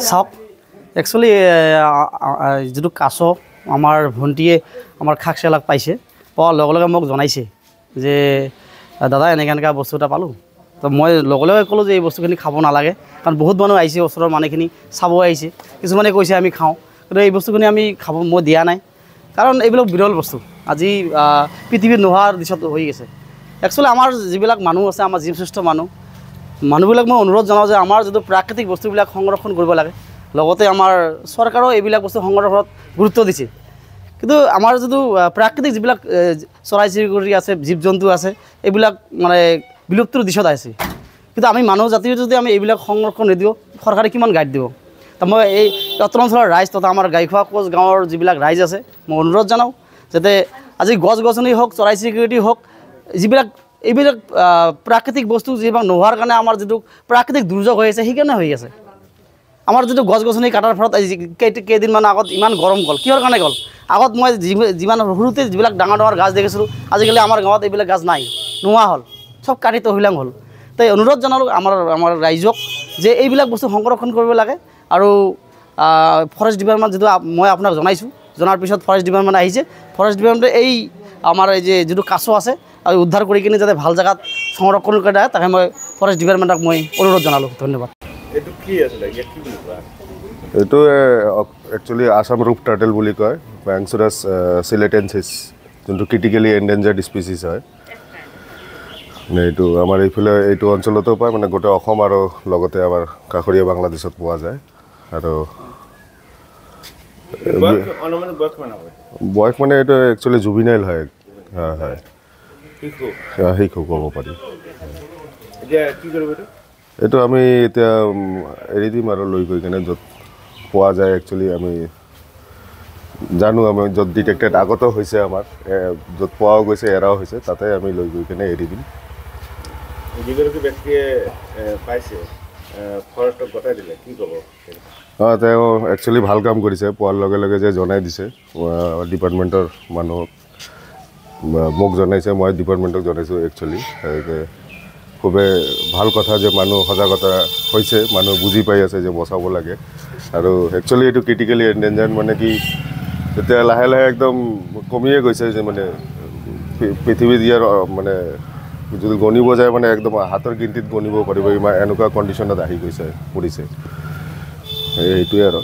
চাওক একচুৱেলি যিটো কাছ আমাৰ ভণ্টিয়ে আমাৰ খাকচেলাক পাইছে পোৱাৰ লগে লগে মোক জনাইছে যে দাদা এনেকৈ বস্তু এটা পালোঁ তো মই লগে লগে ক'লোঁ যে এই বস্তুখিনি খাব নালাগে কাৰণ বহুত মানুহ আহিছে ওচৰৰ মানুহখিনি চাব আহিছে কিছুমানে কৈছে আমি খাওঁ কিন্তু এই বস্তুখিনি আমি খাব মই দিয়া নাই কাৰণ এইবিলাক বিৰল বস্তু আজি পৃথিৱীত নোহোৱাৰ দিশত হৈ গৈছে একচুৱেলি আমাৰ যিবিলাক মানুহ আছে আমাৰ জীৱশ্ৰেষ্ঠ মানুহবিলাক মই অনুৰোধ জনাওঁ যে আমাৰ যিটো প্ৰাকৃতিক বস্তুবিলাক সংৰক্ষণ কৰিব লাগে লগতে আমাৰ চৰকাৰেও এইবিলাক বস্তু সংৰক্ষণত গুৰুত্ব দিছে কিন্তু আমাৰ যিটো প্ৰাকৃতিক যিবিলাক চৰাই চিৰিকটি আছে জীৱ জন্তু আছে এইবিলাক মানে বিলুপ্তিৰ দিশত আছে কিন্তু আমি মানুহ জাতিৰ যদি আমি এইবিলাক সংৰক্ষণ নিদিওঁ চৰকাৰে কিমান গাইড দিব তো মই এই অত্তৰ অঞ্চলৰ ৰাইজ তথা আমাৰ গাইখোৱা কোচ গাঁৱৰ যিবিলাক ৰাইজ আছে মই অনুৰোধ জনাওঁ যাতে আজি গছ গছনি হওক চৰাই চিৰিকটি হওক যিবিলাক এইবিলাক প্ৰাকৃতিক বস্তু যিবিলাক নোহোৱাৰ কাৰণে আমাৰ যিটো প্ৰাকৃতিক দুৰ্যোগ হৈ আছে সেইকাৰণে হৈ আছে আমাৰ যিটো গছ গছনি কাটাৰ ফলত কেইদিনমান আগত ইমান গৰম গ'ল কিহৰ কাৰণে গ'ল আগত মই যিমান সৰুতে যিবিলাক ডাঙৰ ডাঙৰ গাছ দেখিছিলোঁ আজিকালি আমাৰ গাঁৱত এইবিলাক গাছ নাই নোহোৱা হ'ল চব কাটি তহিলাং হ'ল তাই অনুৰোধ জনালোঁ আমাৰ ৰাইজক যে এইবিলাক বস্তু সংৰক্ষণ কৰিব লাগে আৰু ফৰেষ্ট ডিপাৰ্টমেণ্ট যিটো মই আপোনাক জনাইছোঁ জনাৰ পিছত ফৰেষ্ট ডিপাৰ্টমেণ্ট আহিছে ফৰেষ্ট ডিপাৰ্টমেণ্টে এই আমাৰ এই যিটো কাছ আছে আৰু উদ্ধাৰ কৰি কিনে যাতে ভাল জেগাত সংৰক্ষণ কৰে তাকে মই ফৰেষ্ট ডিপাৰ্টমেণ্টক মই অনুৰোধ জনালোঁ ধন্যবাদ এইটো একচুৱেলি আছাম ৰূপ টাৰ্টেল বুলি কয় বেংচুৰাছ চিলেটেনচিছ যোনটো ক্ৰিটিকেলি এণ্ডেঞ্জাৰ্ড স্পিচিছ হয় এইটো আমাৰ এইফালে এইটো অঞ্চলতো পায় মানে গোটেই অসম আৰু লগতে আমাৰ কাষৰীয়া বাংলাদেশত পোৱা যায় আৰু বয়স মানে এইটো একচুৱেলি জুভিনাইল হয় হয় হয় শিশু ক'ব পাৰি এইটো আমি এতিয়া এৰি দিম আৰু লৈ গৈ কিনে য'ত পোৱা যায় একচুৱেলি আমি জানো আমি য'ত ডিটেক্টেড আগতো হৈছে আমাৰ য'ত পোৱাও গৈছে এৰাও হৈছে তাতে আমি লৈ গৈ কিনে এৰি দিম যিগৰাকী ব্যক্তিয়ে পাইছে ফৰেষ্টক গতাই দিলে কি ক'ব তেওঁ একচুৱেলি ভাল কাম কৰিছে পোৱাৰ লগে লগে যে জনাই দিছে ডিপাৰ্টমেণ্টৰ মানুহক মোক জনাইছে মই ডিপাৰ্টমেণ্টক জনাইছোঁ একচুৱেলি খুবেই ভাল কথা যে মানুহ সজাগতা হৈছে মানুহ বুজি পাই আছে যে বচাব লাগে আৰু একচুৱেলি এইটো ক্ৰিটিকেলি এণ্ডেঞ্জাৰ্ড মানে কি এতিয়া লাহে লাহে একদম কমিয়ে গৈছে যে মানে পৃথিৱীত ইয়াৰ মানে যদি গণিব যায় মানে একদম হাতৰ গিনতিত গণিব পাৰিব ইমান এনেকুৱা কণ্ডিশ্যনত আহি গৈছে পৰিছে এইটোৱে আৰু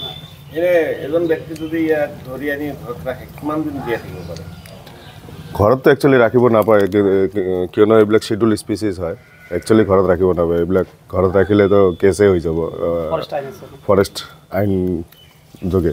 এজন ব্যক্তি যদি ইয়াক ধৰি আনি ঘৰত ৰাখে কিমান দিন জীয়াই থাকিব পাৰে ঘৰততো একচুৱেলি ৰাখিব নাপায় কিয়নো এইবিলাক শ্বেডুল স্পিচিছ হয় একচুৱেলি ঘৰত ৰাখিব নাপায় এইবিলাক ঘৰত ৰাখিলেতো কেছে হৈ যাব ফৰেষ্ট আইন যোগে